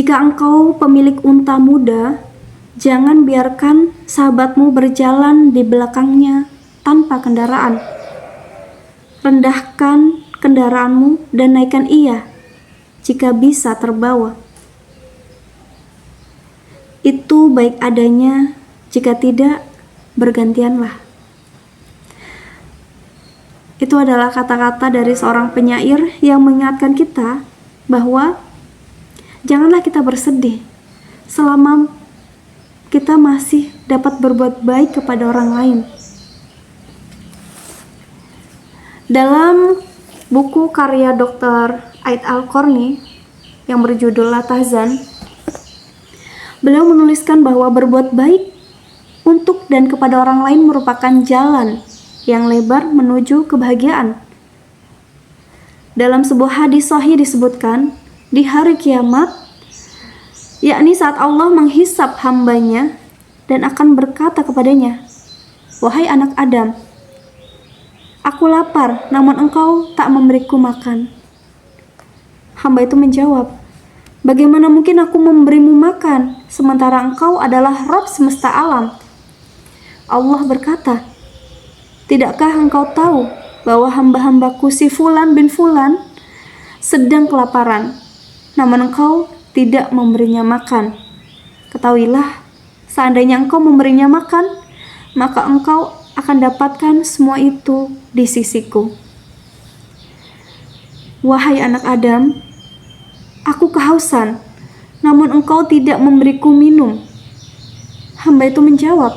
Jika engkau pemilik unta muda, jangan biarkan sahabatmu berjalan di belakangnya tanpa kendaraan. Rendahkan kendaraanmu dan naikkan ia jika bisa terbawa. Itu baik adanya, jika tidak, bergantianlah. Itu adalah kata-kata dari seorang penyair yang mengingatkan kita bahwa janganlah kita bersedih selama kita masih dapat berbuat baik kepada orang lain. Dalam buku karya Dr. Aid Al-Qarni yang berjudul La Tahzan, beliau menuliskan bahwa berbuat baik untuk dan kepada orang lain merupakan jalan yang lebar menuju kebahagiaan. Dalam sebuah hadis sahih disebutkan, di hari kiamat, yakni saat Allah menghisap hambanya dan akan berkata kepadanya, "Wahai anak Adam, aku lapar, namun engkau tak memberiku makan." Hamba itu menjawab, "Bagaimana mungkin aku memberimu makan, sementara engkau adalah Rabb semesta alam?" Allah berkata, "Tidakkah engkau tahu bahwa hamba-hambaku si Fulan bin Fulan sedang kelaparan, namun engkau tidak memberinya makan? Ketahuilah, seandainya engkau memberinya makan, maka engkau akan dapatkan semua itu di sisiku." Wahai anak Adam, aku kehausan, namun engkau tidak memberiku minum. Hamba itu menjawab,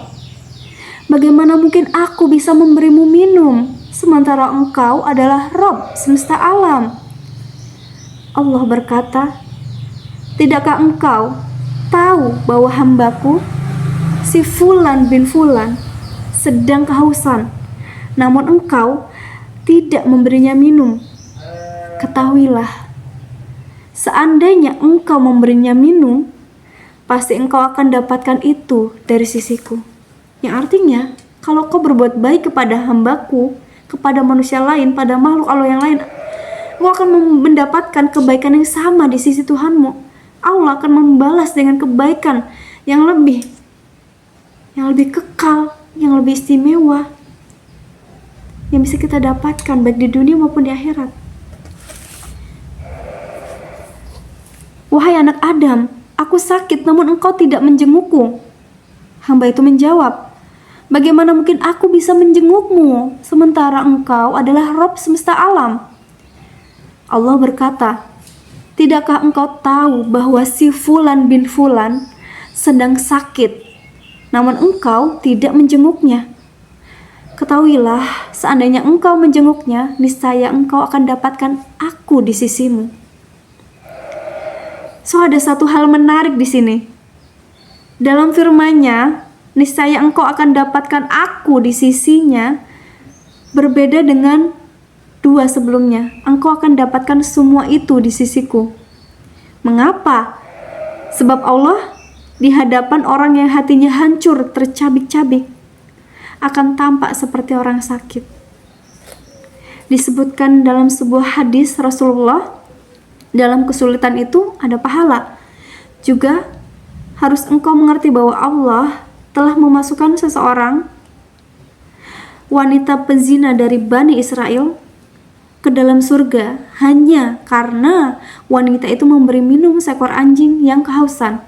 "Bagaimana mungkin aku bisa memberimu minum, sementara engkau adalah Rabb semesta alam?" Allah berkata, "Tidakkah engkau tahu bahwa hambaku, si Fulan bin Fulan, sedang kehausan, namun engkau tidak memberinya minum? Ketahuilah, seandainya engkau memberinya minum, pasti engkau akan dapatkan itu dari sisiku." Yang artinya, kalau kau berbuat baik kepada hambaku, kepada manusia lain, pada makhluk Allah yang lain, kau akan mendapatkan kebaikan yang sama di sisi Tuhanmu. Allah akan membalas dengan kebaikan yang lebih kekal, yang lebih istimewa, yang bisa kita dapatkan baik di dunia maupun di akhirat. Wahai anak Adam, aku sakit namun engkau tidak menjengukku. Hamba itu menjawab, bagaimana mungkin aku bisa menjengukmu, sementara engkau adalah Rabb semesta alam? Allah berkata, tidakkah engkau tahu bahwa si Fulan bin Fulan sedang sakit, namun engkau tidak menjenguknya? Ketahuilah, seandainya engkau menjenguknya, niscaya engkau akan dapatkan aku di sisimu. So, ada satu hal menarik di sini. Dalam firman-Nya, niscaya engkau akan dapatkan aku di sisinya, berbeda dengan dua sebelumnya. Engkau akan dapatkan semua itu di sisiku. Mengapa? Sebab Allah di hadapan orang yang hatinya hancur, tercabik-cabik, akan tampak seperti orang sakit. Disebutkan dalam sebuah hadis Rasulullah, dalam kesulitan itu ada pahala. Juga harus engkau mengerti bahwa Allah telah memasukkan seseorang wanita pezina dari Bani Israel ke dalam surga hanya karena wanita itu memberi minum seekor anjing yang kehausan.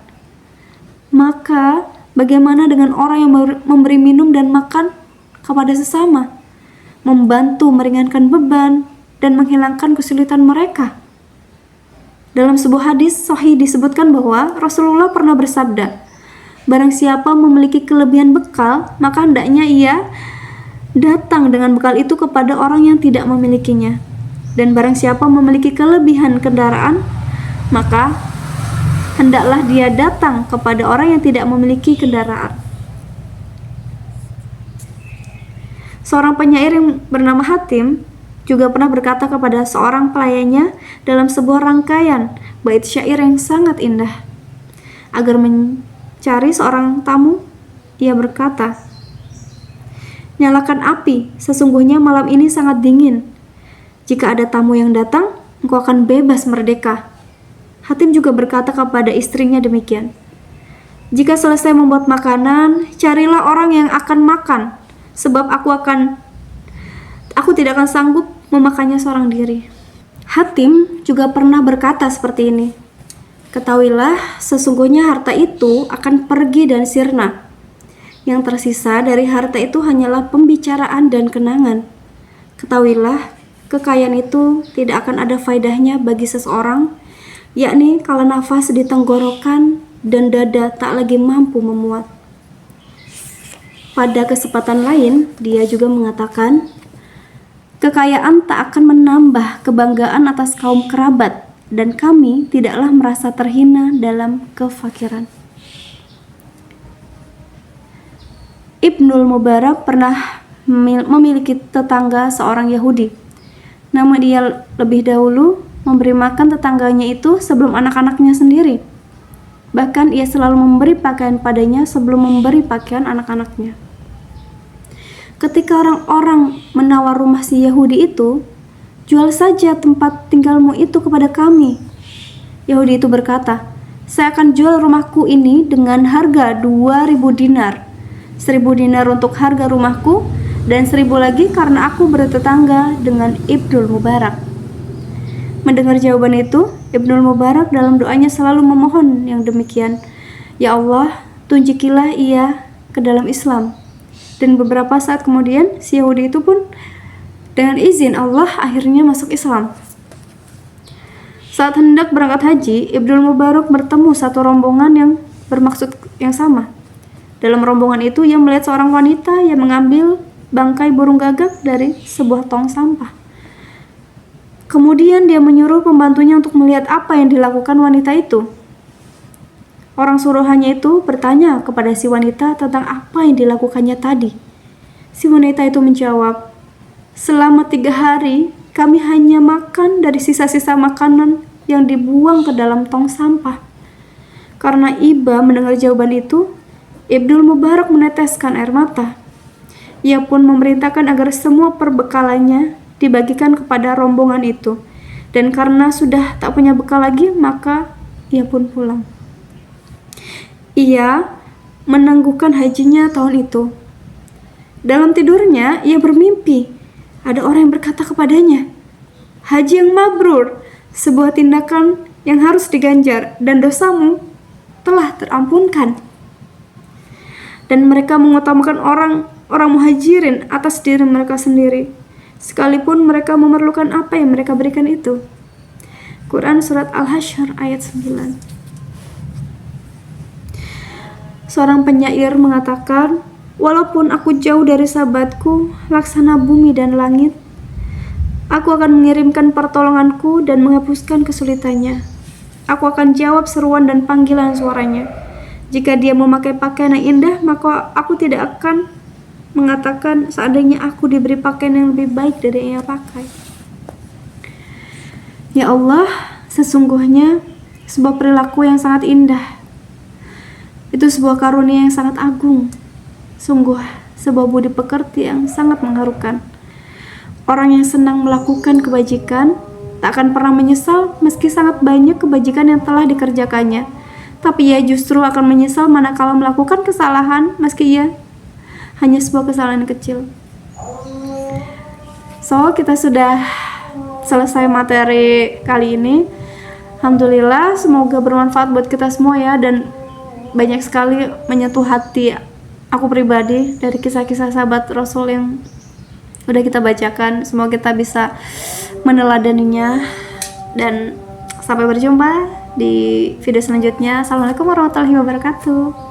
Maka bagaimana dengan orang yang memberi minum dan makan kepada sesama, membantu meringankan beban dan menghilangkan kesulitan mereka? Dalam sebuah hadis sahih disebutkan bahwa Rasulullah pernah bersabda, barang siapa memiliki kelebihan bekal, maka hendaknya ia datang dengan bekal itu kepada orang yang tidak memilikinya. Dan barang siapa memiliki kelebihan kendaraan, maka hendaklah dia datang kepada orang yang tidak memiliki kendaraan. Seorang penyair yang bernama Hatim juga pernah berkata kepada seorang pelayannya dalam sebuah rangkaian bait syair yang sangat indah. Agar mencari seorang tamu, ia berkata, "Nyalakan api, sesungguhnya malam ini sangat dingin. Jika ada tamu yang datang, engkau akan bebas merdeka. Hatim juga berkata kepada istrinya demikian. Jika selesai membuat makanan, carilah orang yang akan makan, sebab aku tidak akan sanggup memakannya seorang diri. Hatim juga pernah berkata seperti ini. Ketahuilah, sesungguhnya harta itu akan pergi dan sirna. Yang tersisa dari harta itu hanyalah pembicaraan dan kenangan. Ketahuilah, kekayaan itu tidak akan ada faedahnya bagi seseorang, yakni kala nafas di tenggorokan dan dada tak lagi mampu memuat. Pada kesempatan lain, dia juga mengatakan, kekayaan tak akan menambah kebanggaan atas kaum kerabat, dan kami tidaklah merasa terhina dalam kefakiran. Ibnul Mubarak pernah memiliki tetangga seorang Yahudi. Namun dia lebih dahulu memberi makan tetangganya itu sebelum anak-anaknya sendiri. Bahkan ia selalu memberi pakaian padanya sebelum memberi pakaian anak-anaknya. Ketika orang-orang menawar rumah si Yahudi itu, jual saja tempat tinggalmu itu kepada kami. Yahudi itu berkata, saya akan jual rumahku ini dengan harga 2.000 dinar. 1.000 dinar untuk harga rumahku, dan 1.000 lagi karena aku bertetangga dengan Ibnul Mubarak. Mendengar jawaban itu, Ibnul Mubarak dalam doanya selalu memohon yang demikian. Ya Allah, tunjukilah ia ke dalam Islam. Dan beberapa saat kemudian, si Yahudi itu pun dengan izin Allah akhirnya masuk Islam. Saat hendak berangkat haji, Ibnul Mubarak bertemu satu rombongan yang bermaksud yang sama. Dalam rombongan itu, ia melihat seorang wanita yang mengambil bangkai burung gagak dari sebuah tong sampah. Kemudian dia menyuruh pembantunya untuk melihat apa yang dilakukan wanita itu. Orang suruhannya itu bertanya kepada si wanita tentang apa yang dilakukannya tadi. Si wanita itu menjawab, selama 3 hari kami hanya makan dari sisa-sisa makanan yang dibuang ke dalam tong sampah. Karena iba mendengar jawaban itu, Ibnul Mubarak meneteskan air mata. Ia pun memerintahkan agar semua perbekalannya dibagikan kepada rombongan itu. Dan karena sudah tak punya bekal lagi, maka ia pun pulang. Ia menangguhkan hajinya tahun itu. Dalam tidurnya, ia bermimpi. Ada orang yang berkata kepadanya, haji yang mabrur, sebuah tindakan yang harus diganjar, dan dosamu telah terampunkan. Dan mereka mengutamakan orang muhajirin atas diri mereka sendiri, sekalipun mereka memerlukan apa yang mereka berikan itu. Quran Surat Al-Hasyr ayat 9. Seorang penyair mengatakan, walaupun aku jauh dari sahabatku, laksana bumi dan langit, aku akan mengirimkan pertolonganku dan menghapuskan kesulitannya. Aku akan jawab seruan dan panggilan suaranya. Jika dia memakai pakaian yang indah, maka aku tidak akan mengatakan seandainya aku diberi pakaian yang lebih baik dari yang ia pakai. Ya Allah, sesungguhnya sebuah perilaku yang sangat indah. Itu sebuah karunia yang sangat agung. Sungguh sebuah budi pekerti yang sangat mengharukan. Orang yang senang melakukan kebajikan tak akan pernah menyesal meski sangat banyak kebajikan yang telah dikerjakannya. Tapi ia justru akan menyesal manakala melakukan kesalahan meski ia hanya sebuah kesalahan kecil. So, kita sudah selesai materi kali ini. Alhamdulillah, semoga bermanfaat buat kita semua ya, dan banyak sekali menyentuh hati aku pribadi dari kisah-kisah sahabat Rasul yang udah kita bacakan. Semoga kita bisa meneladaninya, dan sampai berjumpa di video selanjutnya. Assalamualaikum warahmatullahi wabarakatuh.